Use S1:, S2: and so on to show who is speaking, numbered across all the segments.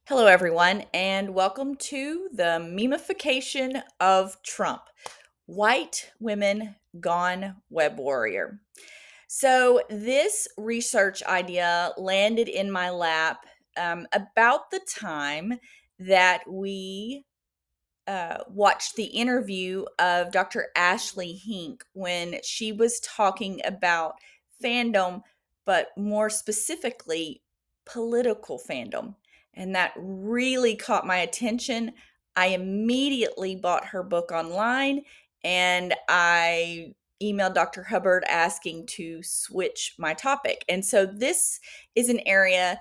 S1: Hello, everyone, and welcome to the Meme-ification of Trump. White women gone web warrior. So, this research idea landed in my lap about the time that we watched the interview of Dr. Ashley Hink when she was talking about fandom, but more specifically, political fandom. And that really caught my attention. I immediately bought her book online and I emailed Dr. Hubbard asking to switch my topic. And so this is an area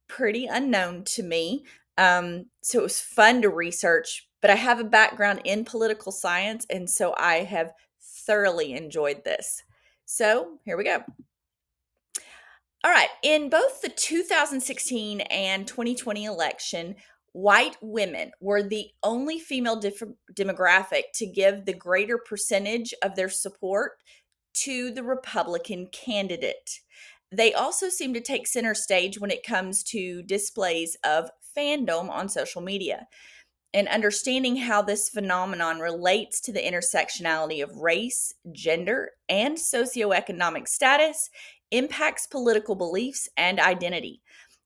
S1: pretty unknown to me. So it was fun to research, but I have a background in political science, and so I have thoroughly enjoyed this. So here we go. All right. In both the 2016 and 2020 election, white women were the only female demographic to give the greater percentage of their support to the Republican candidate. They also seem to take center stage when it comes to displays of fandom on social media. And understanding how this phenomenon relates to the intersectionality of race, gender, and socioeconomic status impacts political beliefs and identity.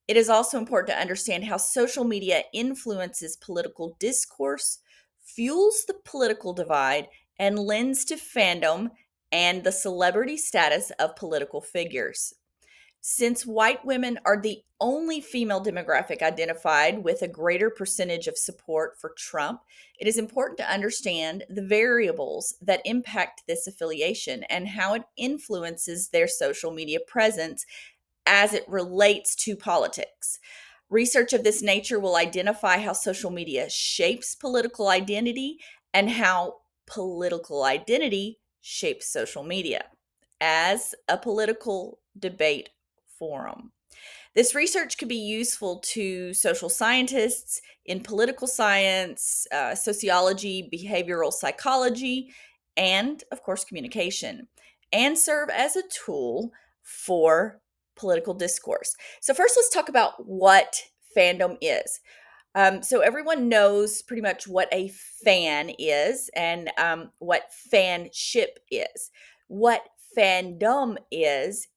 S1: It is also important to understand how social media influences political discourse, fuels the political divide, and lends to fandom and the celebrity status of political figures. Since white women are the only female demographic identified with a greater percentage of support for Trump, it is important to understand the variables that impact this affiliation and how it influences their social media presence as it relates to politics. Research of this nature will identify how social media shapes political identity and how political identity shapes social media as a political debate forum. This research could be useful to social scientists in political science, sociology, behavioral psychology, and of course, communication, and serve as a tool for political discourse. So, first, let's talk about what fandom is. So, everyone knows pretty much what a fan is and what fanship is. What fandom is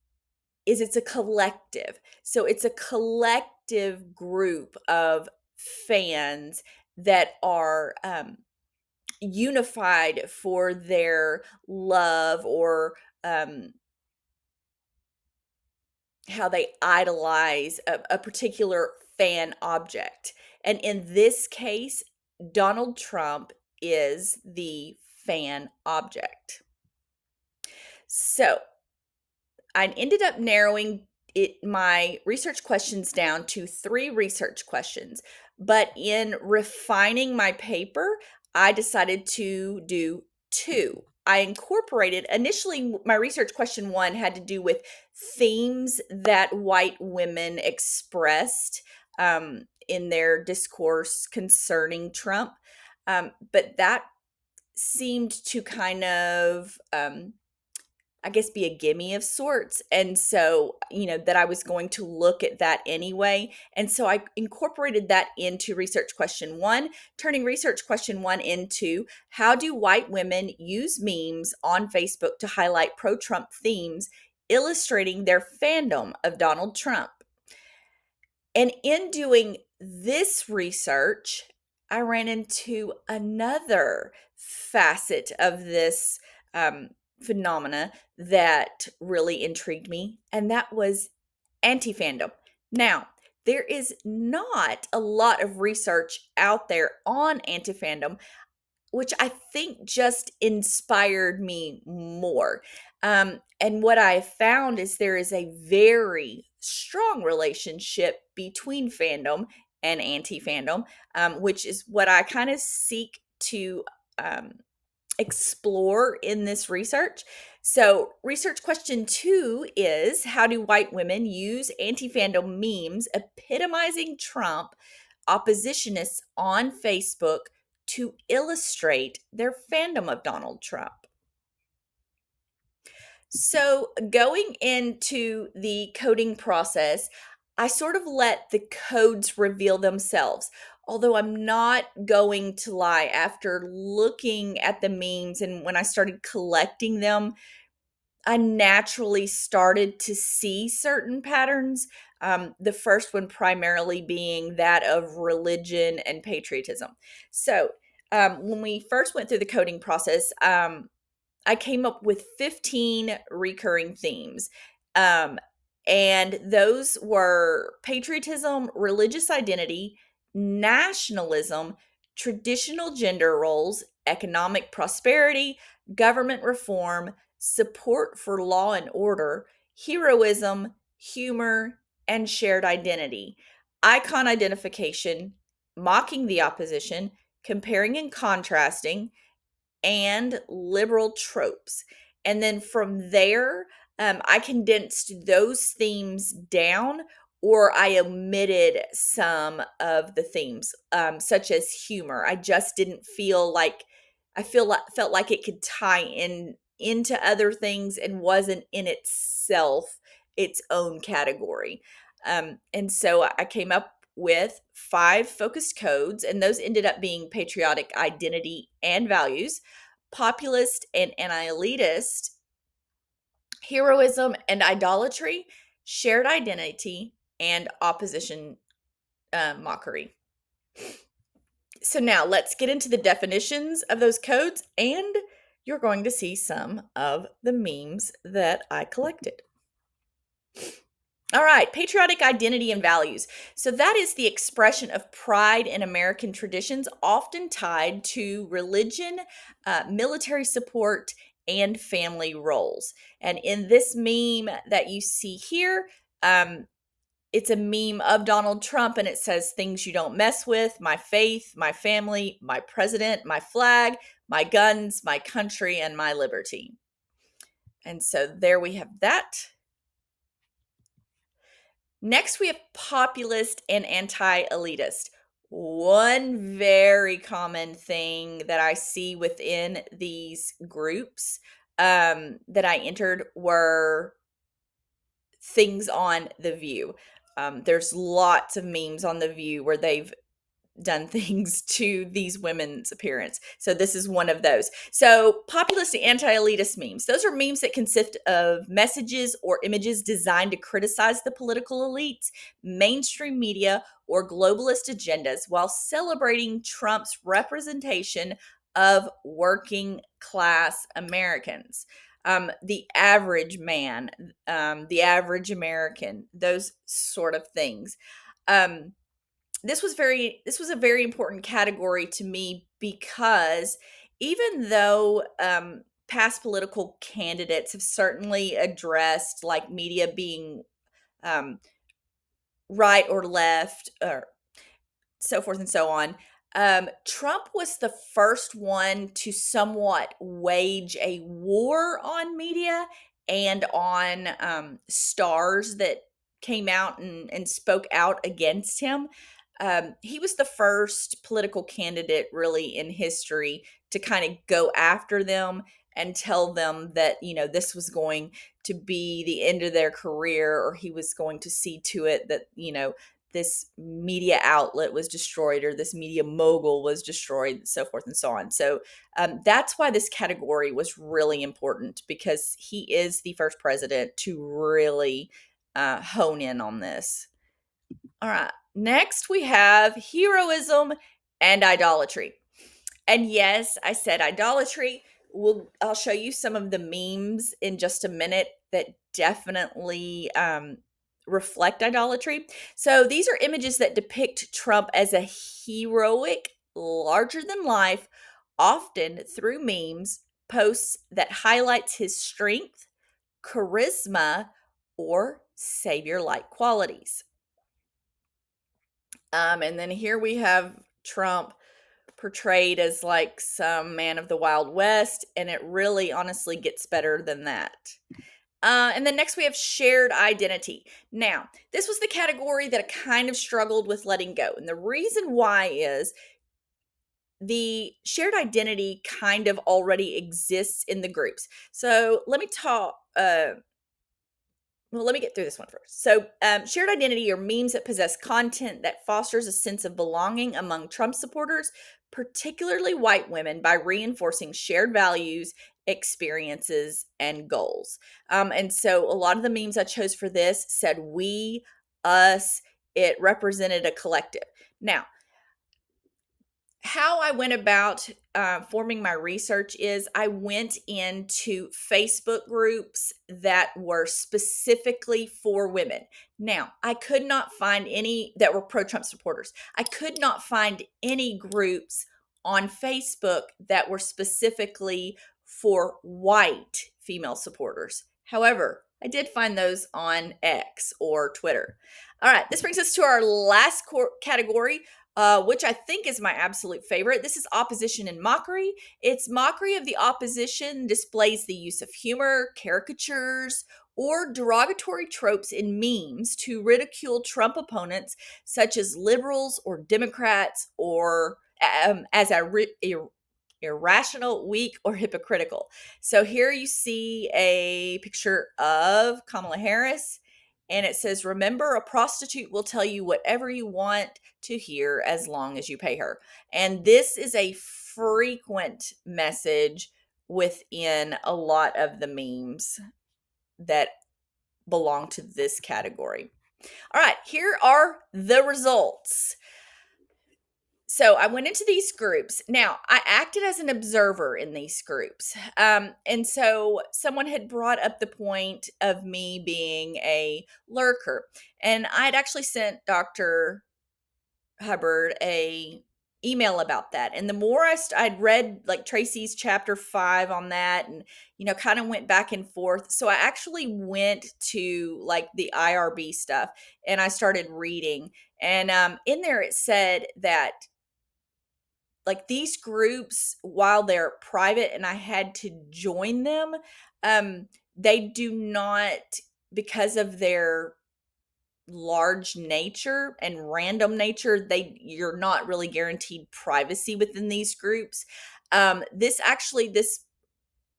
S1: it's a collective. So it's a collective group of fans that are unified for their love or um, how they idolize a particular fan object. And in this case, Donald Trump is the fan object. So I ended up narrowing my research questions down to 3 research questions, but in refining my paper, I decided to do 2. I incorporated initially my research question 1 had to do with themes that white women expressed in their discourse concerning Trump, but that seemed to kind of I guess, be a gimme of sorts. And so, that I was going to look at that anyway. And so I incorporated that into research question 1, turning research question 1 into how do white women use memes on Facebook to highlight pro Trump themes, illustrating their fandom of Donald Trump? And in doing this research, I ran into another facet of this phenomena that really intrigued me, and that was anti fandom. Now, there is not a lot of research out there on anti fandom, which I think just inspired me more. And what I found is there is a very strong relationship between fandom and anti fandom, which is what I kind of seek to um, explore in this research. So, research question 2 is how do white women use anti fandom memes epitomizing Trump oppositionists on Facebook to illustrate their fandom of Donald Trump? So, going into the coding process, I sort of let the codes reveal themselves. Although I'm not going to lie, after looking at the memes and when I started collecting them, I naturally started to see certain patterns. The first one primarily being that of religion and patriotism. So, when we first went through the coding process, I came up with 15 recurring themes. Um, and those were patriotism, religious identity, nationalism, traditional gender roles, economic prosperity, government reform, support for law and order, heroism, humor, and shared identity, icon identification, mocking the opposition, comparing and contrasting, and liberal tropes. And then from there, I condensed those themes down, or I omitted some of the themes, such as humor. I just didn't feel like felt like it could tie in into other things and wasn't in itself its own category. And so I came up with 5 focused codes, and those ended up being patriotic identity and values, populist and anti-elitist, heroism and idolatry, shared identity, and opposition mockery. So now let's get into the definitions of those codes, and you're going to see some of the memes that I collected. All right, patriotic identity and values. So that is the expression of pride in American traditions, often tied to religion, military support, and family roles. And in this meme that you see here, it's a meme of Donald Trump, and it says things you don't mess with: my faith, my family, my president, my flag, my guns, my country, and my liberty. And so there we have that. Next, we have populist and anti-elitist. One very common thing that I see within these groups that I entered were things on The View. There's lots of memes on The View where they've done things to these women's appearance. So this is one of those. So populist and anti-elitist memes. Those are memes that consist of messages or images designed to criticize the political elites, mainstream media, or globalist agendas while celebrating Trump's representation of working class Americans. The average man, the average American, those sort of things. Um, this was a very important category to me because even though past political candidates have certainly addressed like media being um, right or left or so forth and so on. Trump was the first one to somewhat wage a war on media and on stars that came out and spoke out against him. He was the first political candidate really in history to kind of go after them and tell them that, you know, this was going to be the end of their career, or he was going to see to it that, you know, this media outlet was destroyed or this media mogul was destroyed, so forth and so on. So that's why this category was really important, because he is the first president to really hone in on this. All right. Next, we have heroism and idolatry. And yes, I said idolatry. I'll show you some of the memes in just a minute that definitely reflect idolatry. So these are images that depict Trump as a heroic, larger than life, often through memes, posts that highlights his strength, charisma, or savior-like qualities. And then here we have Trump portrayed as like some man of the Wild West, and it really honestly gets better than that. And then next we have shared identity. Now, this was the category that I kind of struggled with letting go. And the reason why is the shared identity kind of already exists in the groups. So let me talk. Well, let me get through this one first. So, shared identity are memes that possess content that fosters a sense of belonging among Trump supporters, particularly white women, by reinforcing shared values, experiences, and goals. And so, a lot of the memes I chose for this said we, us, it represented a collective. Now, how I went about forming my research is I went into Facebook groups that were specifically for women. Now, I could not find any that were pro Trump supporters. I could not find any groups on Facebook that were specifically for white female supporters. However, I did find those on X or Twitter. All right, this brings us to our last category, which I think is my absolute favorite. This is opposition and mockery. It's mockery of the opposition, displays the use of humor, caricatures, or derogatory tropes in memes to ridicule Trump opponents, such as liberals or Democrats, or as irrational, weak, or hypocritical. So here you see a picture of Kamala Harris, and it says, "Remember, a prostitute will tell you whatever you want to hear as long as you pay her." And this is a frequent message within a lot of the memes that belong to this category. All right, here are the results. So I went into these groups. Now, I acted as an observer in these groups. And so someone had brought up the point of me being a lurker. And I had actually sent Dr. Hubbard a email about that. And the more I'd read like Tracy's chapter 5 on that, and kind of went back and forth. So I actually went to like the IRB stuff and I started reading. And in there it said that like these groups, while they're private and I had to join them, they do not, because of their large nature and random nature, you're not really guaranteed privacy within these groups. This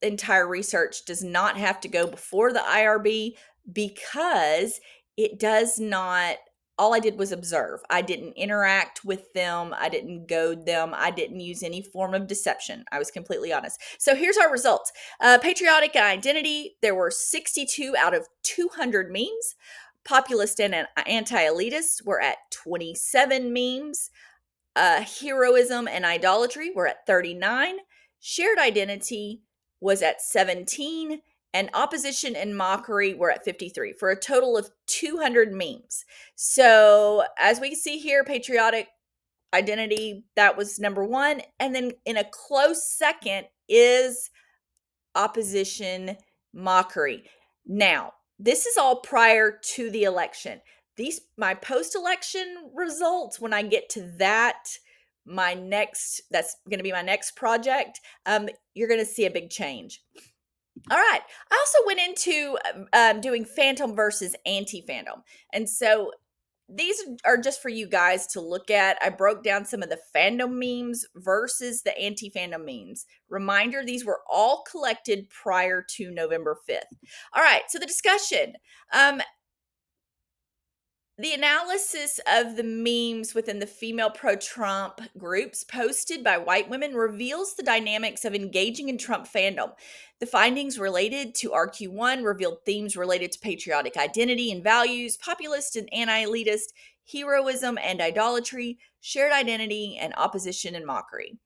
S1: entire research does not have to go before the IRB, because it does not. All I did was observe. I didn't interact with them. I didn't goad them. I didn't use any form of deception. I was completely honest. So here's our results. Patriotic identity, there were 62 out of 200 memes. Populist and anti-elitist were at 27 memes. Heroism and idolatry were at 39. Shared identity was at 17. And opposition and mockery were at 53, for a total of 200 memes. So as we see here, patriotic identity, that was number one. And then in a close second is opposition mockery. Now, this is all prior to the election. These my post-election results, when I get to that, that's going to be my next project, you're going to see a big change. All right. I also went into doing fandom versus anti-fandom. And so these are just for you guys to look at. I broke down some of the fandom memes versus the anti-fandom memes. Reminder, these were all collected prior to November 5th. All right, so the discussion. The analysis of the memes within the female pro-Trump groups posted by white women reveals the dynamics of engaging in Trump fandom. The findings related to RQ1 revealed themes related to patriotic identity and values, populist and anti-elitist, heroism and idolatry, shared identity, and opposition and mockery.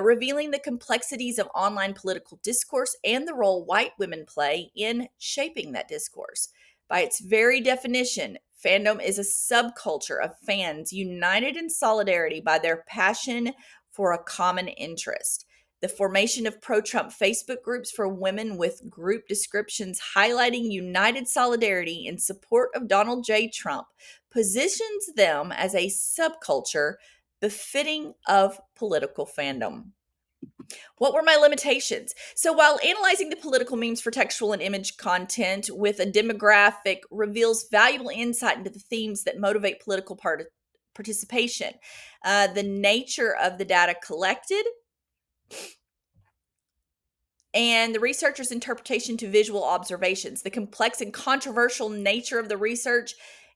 S1: Revealing the complexities of online political discourse and the role white women play in shaping that discourse. By its very definition, fandom is a subculture of fans united in solidarity by their passion for a common interest. The formation of pro-Trump Facebook groups for women with group descriptions highlighting united solidarity in support of Donald J. Trump positions them as a subculture befitting of political fandom. What were my limitations? So while analyzing the political memes for textual and image content with a demographic reveals valuable insight into the themes that motivate political participation, the nature of the data collected and the researcher's interpretation to visual observations. The complex and controversial nature of the research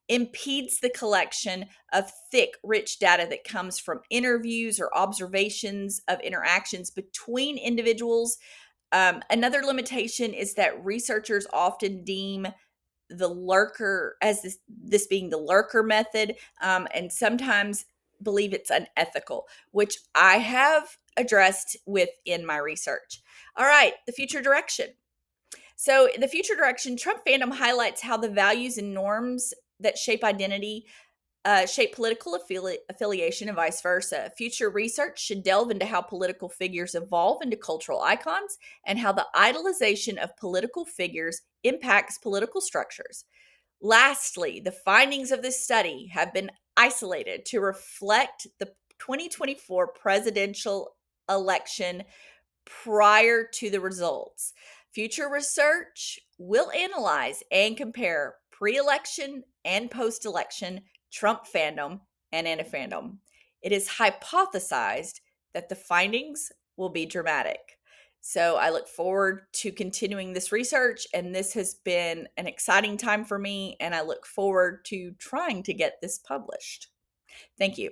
S1: impedes the collection of thick, rich data that comes from interviews or observations of interactions between individuals. Another limitation is that researchers often deem the lurker as this being the lurker method, and sometimes believe it's unethical, which I have addressed within my research. All right, the future direction. So, in the future direction, Trump fandom highlights how the values and norms that shape identity shape political affiliation and vice versa. Future research should delve into how political figures evolve into cultural icons and how the idolization of political figures impacts political structures. Lastly, the findings of this study have been isolated to reflect the 2024 presidential election prior to the results. Future research will analyze and compare pre election and post election Trump fandom and anti fandom. It is hypothesized that the findings will be dramatic. So I look forward to continuing this research, and this has been an exciting time for me, and I look forward to trying to get this published. Thank you.